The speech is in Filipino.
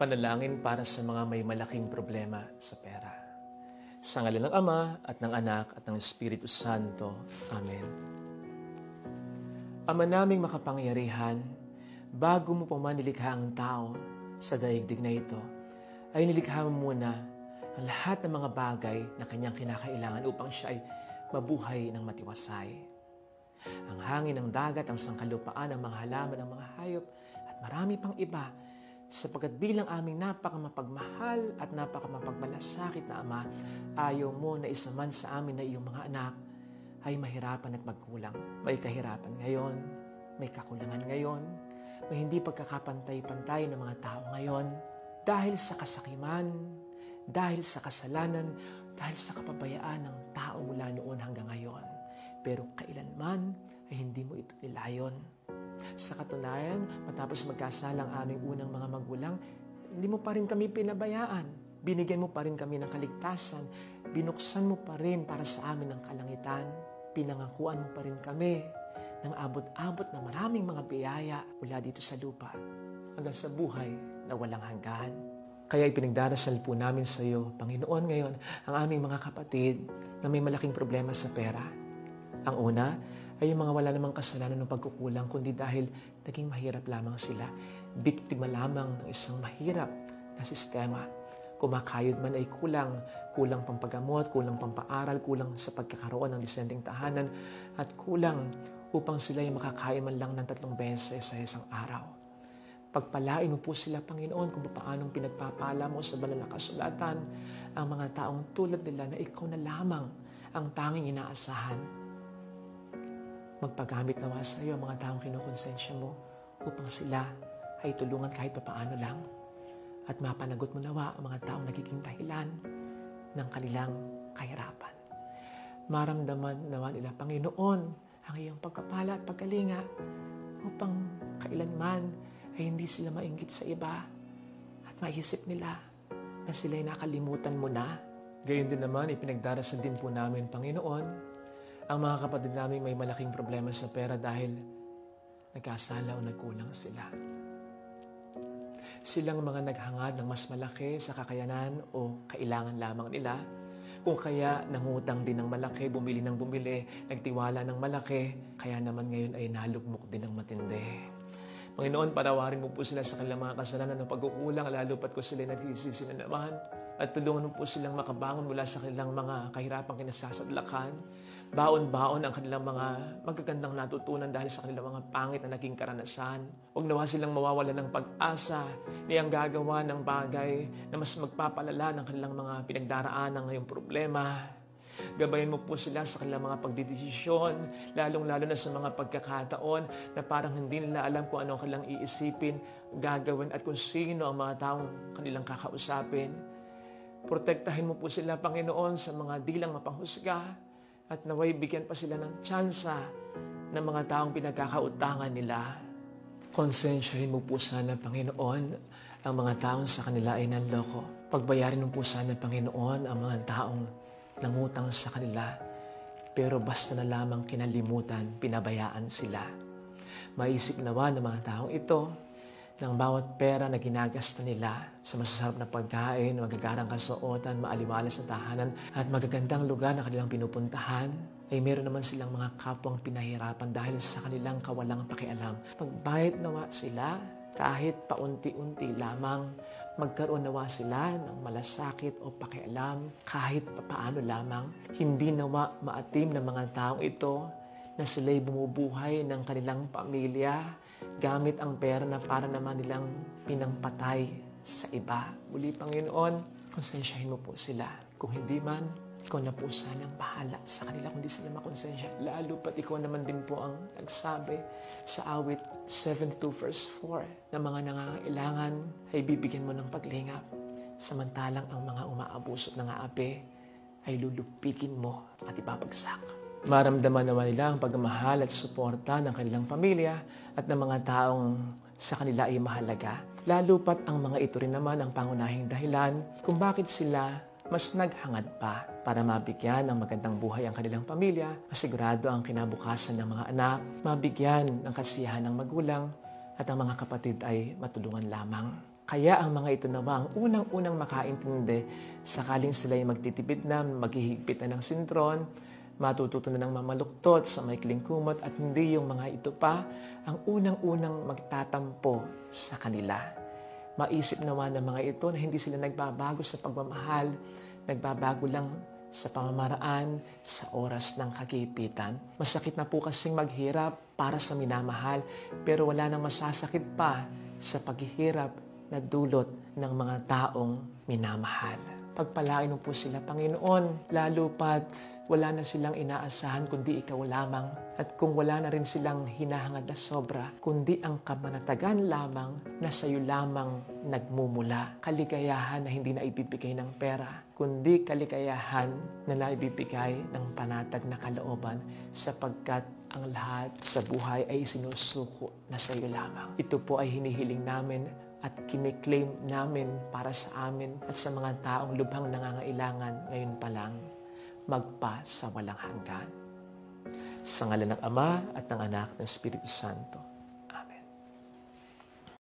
Panalangin para sa mga may malaking problema sa pera. Sa ngalan ng Ama at ng Anak at ng Espiritu Santo. Amen. Ama naming makapangyarihan, bago mo pa man nilikha ang tao sa daigdig na ito, ay nilikha mo muna ang lahat ng mga bagay na kanyang kinakailangan upang siya ay mabuhay ng matiwasay. Ang hangin ng dagat, ang sangkalupaan, ang mga halaman, ang mga hayop, at marami pang iba, sapagkat bilang aming napakamapagmahal at napakamapagmalasakit na Ama, ayaw mo na isa man sa amin na iyong mga anak ay mahirapan at magkulang. May kahirapan ngayon, may kakulangan ngayon, may hindi pagkakapantay-pantay ng mga tao ngayon, dahil sa kasakiman, dahil sa kasalanan, dahil sa kapabayaan ng tao mula noon hanggang ngayon. Pero kailanman ay hindi mo ito nilayon. Sa katunayan, matapos magkasala ang aming unang mga magulang, hindi mo pa rin kami pinabayaan. Binigyan mo pa rin kami ng kaligtasan. Binuksan mo pa rin para sa amin ang kalangitan. Pinangakuan mo pa rin kami ng abot-abot na maraming mga biyaya mula dito sa lupa hanggang sa buhay na walang hanggan. Kaya ipinagdarasal po namin sa iyo, Panginoon, ngayon ang aming mga kapatid na may malaking problema sa pera. Ang una ay yung mga wala namang kasalanan ng pagkukulang, kundi dahil naging mahirap lamang sila. Biktima lamang ng isang mahirap na sistema. Kumakayod man ay kulang pampagamot, kulang pampaaral, kulang sa pagkakaroon ng disenteng tahanan, at kulang upang sila ay makakain man lang ng 3 beses sa isang araw. Pagpalain mo po sila, Panginoon, kung paanong pinagpapala mo sa banal na kasulatan ang mga taong tulad nila na ikaw na lamang ang tanging inaasahan. Magpagamit nawa sa iyo ang mga taong kinukonsensya mo upang sila ay tulungan kahit papaano lang. At mapanagot mo nawa ang mga taong nagiging dahilan ng kanilang kahirapan. Maramdaman nawa nila, Panginoon, ang iyong pagkapala at pagkalinga upang kailanman ay hindi sila mainggit sa iba at maisip nila na sila'y nakalimutan mo na. Gayon din naman, ipinagdarasal din po namin, Panginoon, ang mga kapatid namin may malaking problema sa pera dahil nagkasala o nagkulang sila. Silang mga naghangad ng mas malaki sa kakayanan o kailangan lamang nila. Kung kaya nangutang din ng malaki, bumili ng bumili, nagtiwala ng malaki, kaya naman ngayon ay nalugmok din ng matindi. Panginoon, patawarin mo po sila sa kanilang mga kasalanan ng pagkukulang, lalo pat kung sila nagsisisi na naman. At tulungan mo po silang makabangon mula sa kanilang mga kahirapang kinasasadlakan. Baon-baon ang kanilang mga magagandang natutunan dahil sa kanilang mga pangit na naging karanasan. Huwag nawa silang mawawala ng pag-asa niyang gagawa ng bagay na mas magpapalala ng kanilang mga pinagdaraan ng ngayong problema. Gabayan mo po sila sa kanilang mga pagdidesisyon, lalong-lalo na sa mga pagkakataon na parang hindi nila alam kung ano ang kanilang iisipin, gagawin at kung sino ang mga taong kanilang kakausapin. Protektahin mo po sila, Panginoon, sa mga dilang mapanghusga at naway bigyan pa sila ng tsansa ng mga taong pinagkakautangan nila. Konsensyahin mo po sana, Panginoon, ang mga taong sa kanila ay nanloko. Pagbayarin mo po sana, Panginoon, ang mga taong nangutang sa kanila, pero basta na lamang kinalimutan, pinabayaan sila. Maisip nawa ng mga taong ito ng bawat pera na ginagasta nila sa masasarap na pagkain, magagarang kasuotan, maaliwalas na tahanan at magagandang lugar na kanilang pinupuntahan, ay meron naman silang mga kapwang pinahirapan dahil sa kanilang kawalang pakialam. Magbayad nawa sila kahit paunti-unti lamang, magkaroon nawa sila ng malasakit o pakialam kahit papaano lamang. Hindi nawa maatim ng mga taong ito na sila'y bumubuhay ng kanilang pamilya gamit ang pera na para naman nilang pinangpatay sa iba. Muli, Panginoon, konsensyahin mo po sila. Kung hindi man, ikaw na po sanang bahala sa kanila kung di sila makonsensya. Lalo pat ikaw naman din po ang nagsabi sa awit 72 verse 4 na mga nangangailangan ay bibigyan mo ng paglingap. Samantalang ang mga umaabuso ng aapi ay lulupigin mo at ipapagsak. Maramdaman naman nila ang pagmamahal at suporta ng kanilang pamilya at ng mga taong sa kanila ay mahalaga. Lalo pat ang mga ito rin naman ang pangunahing dahilan kung bakit sila mas naghangad pa para mabigyan ng magandang buhay ang kanilang pamilya, masigurado ang kinabukasan ng mga anak, mabigyan ng kasiyahan ng magulang, at ang mga kapatid ay matulungan lamang. Kaya ang mga ito naman ang unang-unang makaintindi sakaling sila ay magtitipid na, maghihigpit na ng sintron, matututo na ng mamaluktot sa maikling kumot at hindi yung mga ito pa ang unang-unang magtatampo sa kanila. Maisip naman ng mga ito na hindi sila nagbabago sa pagmamahal, nagbabago lang sa pamamaraan, sa oras ng kagipitan. Masakit na po kasing maghirap para sa minamahal, pero wala nang masasakit pa sa paghihirap na dulot ng mga taong minamahal. Pagpalain mo po sila, Panginoon, lalo pat wala na silang inaasahan kundi ikaw lamang. At kung wala na rin silang hinahangad na sobra, kundi ang kamanatagan lamang na sa iyo lamang nagmumula. Kaligayahan na hindi na ibibigay ng pera, kundi kaligayahan na naibibigay ng panatag na kalooban sapagkat ang lahat sa buhay ay sinusuko na sa iyo lamang. Ito po ay hinihiling namin at kiniklaim namin para sa amin at sa mga taong lubhang nangangailangan ngayon pa lang magpa sa walang hanggan. Sa ngalan ng Ama at ng Anak ng Espiritu Santo.